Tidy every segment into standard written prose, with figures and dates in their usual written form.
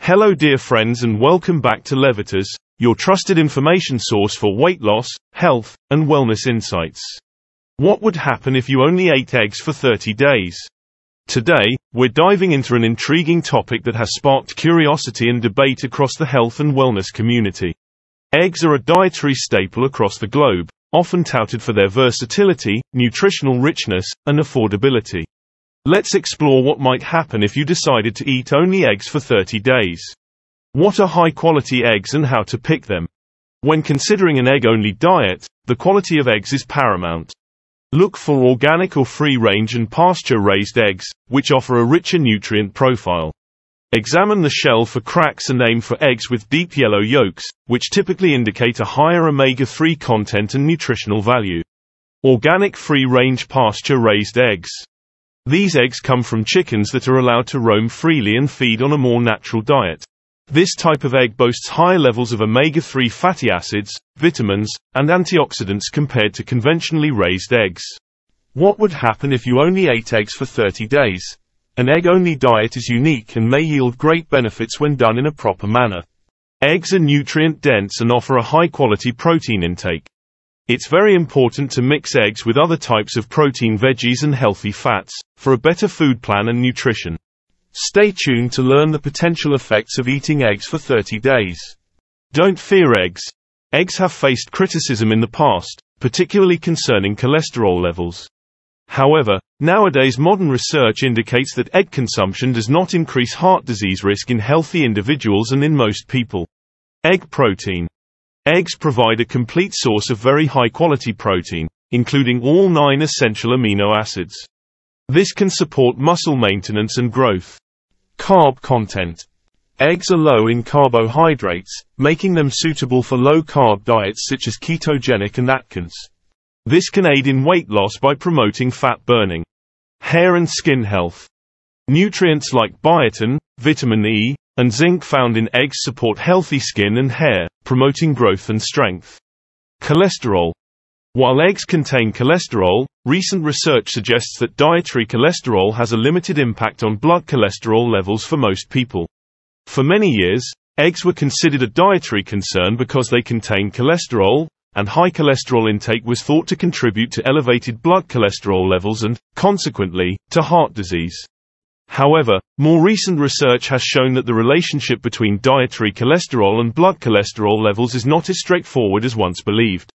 Hello dear friends, and welcome back to Levitas, your trusted information source for weight loss, health, and wellness insights. What would happen if you only ate eggs for 30 days? Today, we're diving into an intriguing topic that has sparked curiosity and debate across the health and wellness community. Eggs are a dietary staple across the globe, often touted for their versatility, nutritional richness, and affordability. Let's explore what might happen if you decided to eat only eggs for 30 days. What are high-quality eggs and how to pick them? When considering an egg-only diet, the quality of eggs is paramount. Look for organic or free-range and pasture-raised eggs, which offer a richer nutrient profile. Examine the shell for cracks and aim for eggs with deep yellow yolks, which typically indicate a higher omega-3 content and nutritional value. Organic free-range pasture-raised eggs. These eggs come from chickens that are allowed to roam freely and feed on a more natural diet. This type of egg boasts higher levels of omega-3 fatty acids, vitamins, and antioxidants compared to conventionally raised eggs. What would happen if you only ate eggs for 30 days? An egg-only diet is unique and may yield great benefits when done in a proper manner. Eggs are nutrient-dense and offer a high-quality protein intake. It's very important to mix eggs with other types of protein, veggies, and healthy fats, for a better food plan and nutrition. Stay tuned to learn the potential effects of eating eggs for 30 days. Don't fear eggs. Eggs have faced criticism in the past, particularly concerning cholesterol levels. However, nowadays modern research indicates that egg consumption does not increase heart disease risk in healthy individuals and in most people. Egg protein. Eggs provide a complete source of very high-quality protein, including all 9 essential amino acids. This can support muscle maintenance and growth. Carb content. Eggs are low in carbohydrates, making them suitable for low-carb diets such as ketogenic and Atkins. This can aid in weight loss by promoting fat burning. Hair and skin health. Nutrients like biotin, vitamin E, and zinc found in eggs support healthy skin and hair, promoting growth and strength. Cholesterol. While eggs contain cholesterol, recent research suggests that dietary cholesterol has a limited impact on blood cholesterol levels for most people. For many years, eggs were considered a dietary concern because they contain cholesterol, and high cholesterol intake was thought to contribute to elevated blood cholesterol levels and, consequently, to heart disease. However, more recent research has shown that the relationship between dietary cholesterol and blood cholesterol levels is not as straightforward as once believed.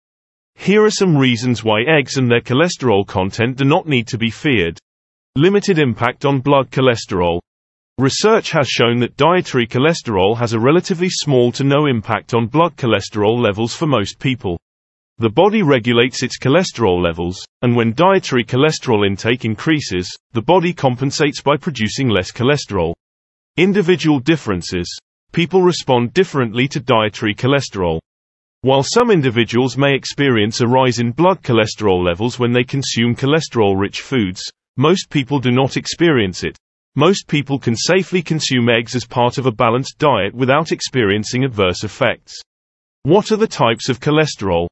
Here are some reasons why eggs and their cholesterol content do not need to be feared. Limited impact on blood cholesterol. Research has shown that dietary cholesterol has a relatively small to no impact on blood cholesterol levels for most people. The body regulates its cholesterol levels, and when dietary cholesterol intake increases, the body compensates by producing less cholesterol. Individual differences. People respond differently to dietary cholesterol. While some individuals may experience a rise in blood cholesterol levels when they consume cholesterol-rich foods, most people do not experience it. Most people can safely consume eggs as part of a balanced diet without experiencing adverse effects. What are the types of cholesterol?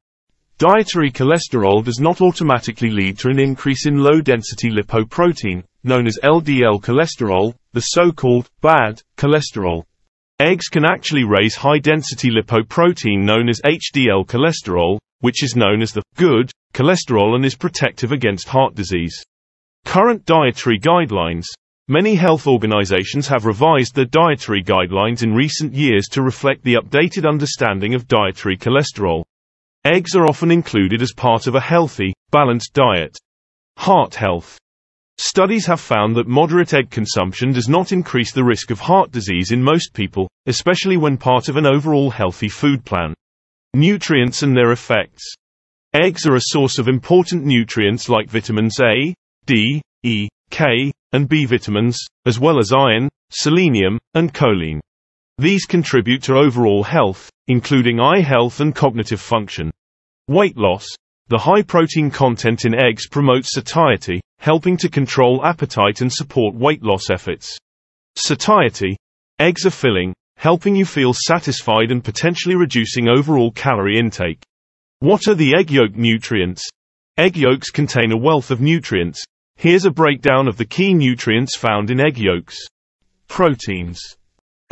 Dietary cholesterol does not automatically lead to an increase in low-density lipoprotein, known as LDL cholesterol, the so-called bad cholesterol. Eggs can actually raise high-density lipoprotein known as HDL cholesterol, which is known as the good cholesterol and is protective against heart disease. Current dietary guidelines. Many health organizations have revised their dietary guidelines in recent years to reflect the updated understanding of dietary cholesterol. Eggs are often included as part of a healthy, balanced diet. Heart health. Studies have found that moderate egg consumption does not increase the risk of heart disease in most people, especially when part of an overall healthy food plan. Nutrients and their effects. Eggs are a source of important nutrients like vitamins A, D, E, K, and B vitamins, as well as iron, selenium, and choline. These contribute to overall health, including eye health and cognitive function. Weight loss. The high protein content in eggs promotes satiety, helping to control appetite and support weight loss efforts. Satiety. Eggs are filling, helping you feel satisfied and potentially reducing overall calorie intake. What are the egg yolk nutrients? Egg yolks contain a wealth of nutrients. Here's a breakdown of the key nutrients found in egg yolks. Proteins.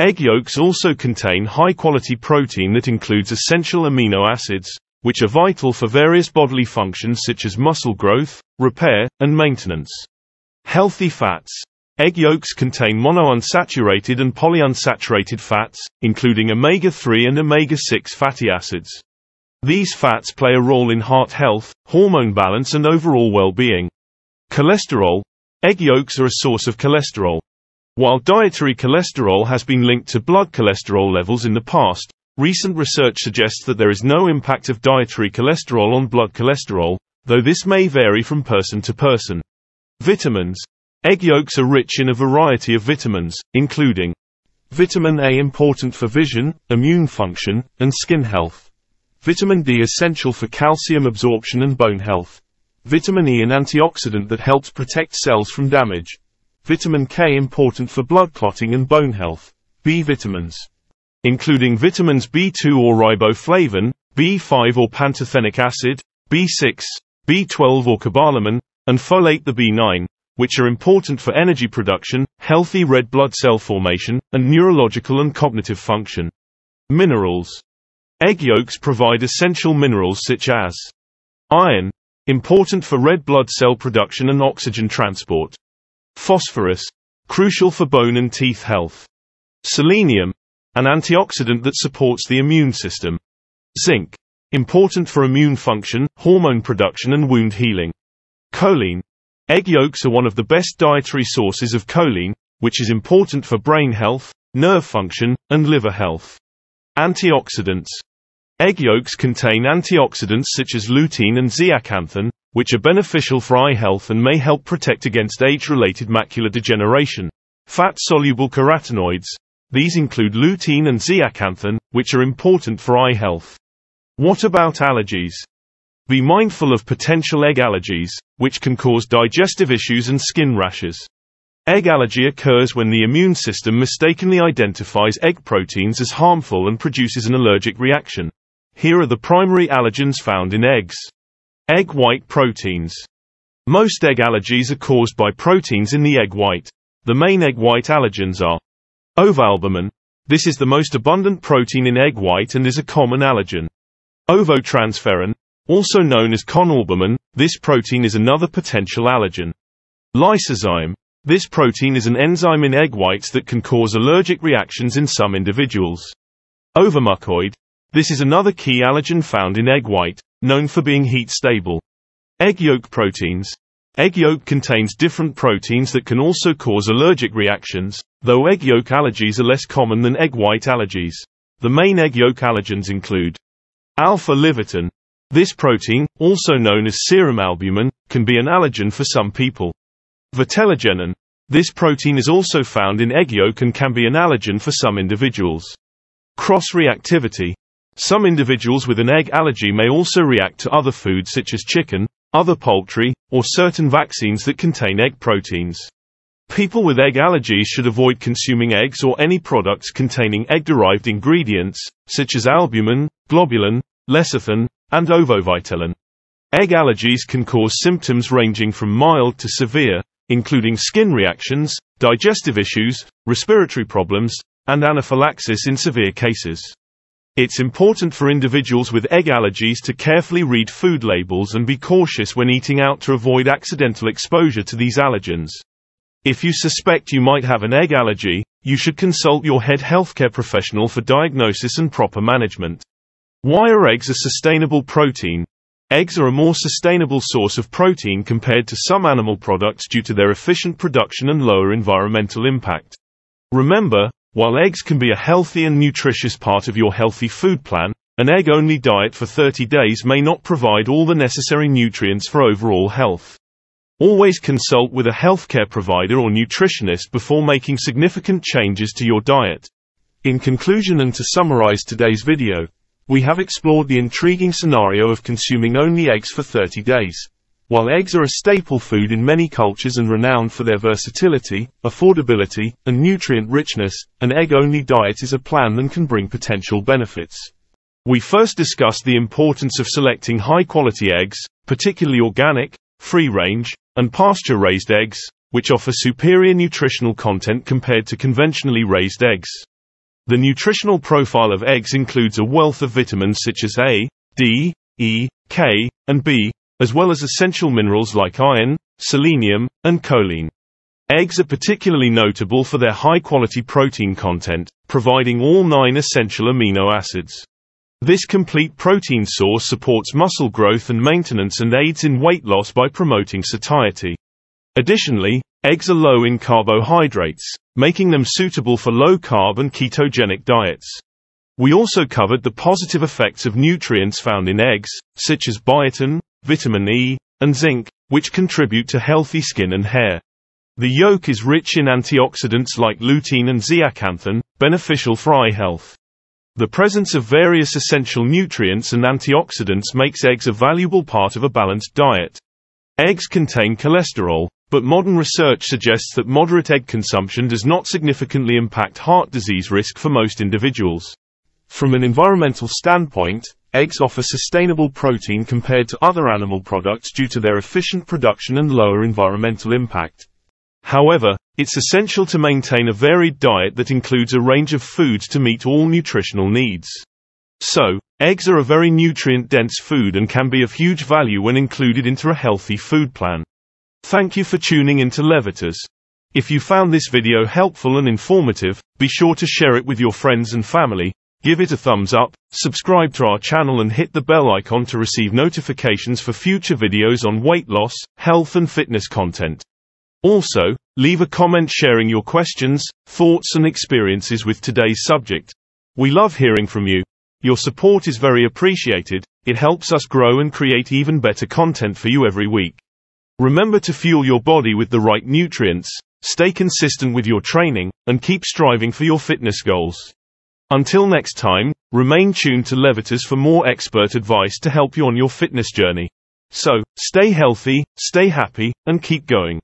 Egg yolks also contain high-quality protein that includes essential amino acids, which are vital for various bodily functions such as muscle growth, repair, and maintenance. Healthy fats. Egg yolks contain monounsaturated and polyunsaturated fats, including omega-3 and omega-6 fatty acids. These fats play a role in heart health, hormone balance and overall well-being. Cholesterol. Egg yolks are a source of cholesterol. While dietary cholesterol has been linked to blood cholesterol levels in the past, recent research suggests that there is no impact of dietary cholesterol on blood cholesterol, though this may vary from person to person. Vitamins. Egg yolks are rich in a variety of vitamins, including vitamin A, important for vision, immune function, and skin health. Vitamin D, essential for calcium absorption and bone health. Vitamin E, an antioxidant that helps protect cells from damage. Vitamin K, important for blood clotting and bone health. B vitamins, including vitamins B2 or riboflavin, B5 or pantothenic acid, B6, B12 or cobalamin, and folate the B9, which are important for energy production, healthy red blood cell formation, and neurological and cognitive function. Minerals. Egg yolks provide essential minerals such as iron, important for red blood cell production and oxygen transport. Phosphorus, crucial for bone and teeth health. Selenium, an antioxidant that supports the immune system. Zinc, important for immune function, hormone production and wound healing. Choline. Egg yolks are one of the best dietary sources of choline, which is important for brain health, nerve function, and liver health. Antioxidants. Egg yolks contain antioxidants such as lutein and zeaxanthin, which are beneficial for eye health and may help protect against age-related macular degeneration. Fat-soluble carotenoids. These include lutein and zeaxanthin, which are important for eye health. What about allergies? Be mindful of potential egg allergies, which can cause digestive issues and skin rashes. Egg allergy occurs when the immune system mistakenly identifies egg proteins as harmful and produces an allergic reaction. Here are the primary allergens found in eggs. Egg white proteins. Most egg allergies are caused by proteins in the egg white. The main egg white allergens are ovalbumin. This is the most abundant protein in egg white and is a common allergen. Ovotransferrin, also known as conalbumin, this protein is another potential allergen. Lysozyme. This protein is an enzyme in egg whites that can cause allergic reactions in some individuals. Overmucoid. This is another key allergen found in egg white, known for being heat stable. Egg yolk proteins. Egg yolk contains different proteins that can also cause allergic reactions, though egg yolk allergies are less common than egg white allergies. The main egg yolk allergens include alpha-livetin. This protein, also known as serum albumin, can be an allergen for some people. Vitellogenin. This protein is also found in egg yolk and can be an allergen for some individuals. Cross-reactivity. Some individuals with an egg allergy may also react to other foods such as chicken, other poultry, or certain vaccines that contain egg proteins. People with egg allergies should avoid consuming eggs or any products containing egg-derived ingredients, such as albumin, globulin, lecithin, and ovovitelin. Egg allergies can cause symptoms ranging from mild to severe, including skin reactions, digestive issues, respiratory problems, and anaphylaxis in severe cases. It's important for individuals with egg allergies to carefully read food labels and be cautious when eating out to avoid accidental exposure to these allergens. If you suspect you might have an egg allergy, you should consult your head healthcare professional for diagnosis and proper management. Why are eggs a sustainable protein? Eggs are a more sustainable source of protein compared to some animal products due to their efficient production and lower environmental impact. Remember, while eggs can be a healthy and nutritious part of your healthy food plan, an egg-only diet for 30 days may not provide all the necessary nutrients for overall health. Always consult with a healthcare provider or nutritionist before making significant changes to your diet. In conclusion, and to summarize today's video, we have explored the intriguing scenario of consuming only eggs for 30 days. While eggs are a staple food in many cultures and renowned for their versatility, affordability, and nutrient richness, an egg-only diet is a plan that can bring potential benefits. We first discussed the importance of selecting high-quality eggs, particularly organic, free-range, and pasture-raised eggs, which offer superior nutritional content compared to conventionally raised eggs. The nutritional profile of eggs includes a wealth of vitamins such as A, D, E, K, and B, as well as essential minerals like iron, selenium, and choline. Eggs are particularly notable for their high-quality protein content, providing all 9 essential amino acids. This complete protein source supports muscle growth and maintenance and aids in weight loss by promoting satiety. Additionally, eggs are low in carbohydrates, making them suitable for low-carb and ketogenic diets. We also covered the positive effects of nutrients found in eggs, such as biotin, vitamin E, and zinc, which contribute to healthy skin and hair. The yolk is rich in antioxidants like lutein and zeaxanthin, beneficial for eye health. The presence of various essential nutrients and antioxidants makes eggs a valuable part of a balanced diet. Eggs contain cholesterol, but modern research suggests that moderate egg consumption does not significantly impact heart disease risk for most individuals. From an environmental standpoint, eggs offer sustainable protein compared to other animal products due to their efficient production and lower environmental impact. However, it's essential to maintain a varied diet that includes a range of foods to meet all nutritional needs. So, eggs are a very nutrient-dense food and can be of huge value when included into a healthy food plan. Thank you for tuning into Levitas. If you found this video helpful and informative, be sure to share it with your friends and family, give it a thumbs up, subscribe to our channel and hit the bell icon to receive notifications for future videos on weight loss, health and fitness content. Also, leave a comment sharing your questions, thoughts and experiences with today's subject. We love hearing from you. Your support is very appreciated, it helps us grow and create even better content for you every week. Remember to fuel your body with the right nutrients, stay consistent with your training, and keep striving for your fitness goals. Until next time, remain tuned to Levitas for more expert advice to help you on your fitness journey. So, stay healthy, stay happy, and keep going.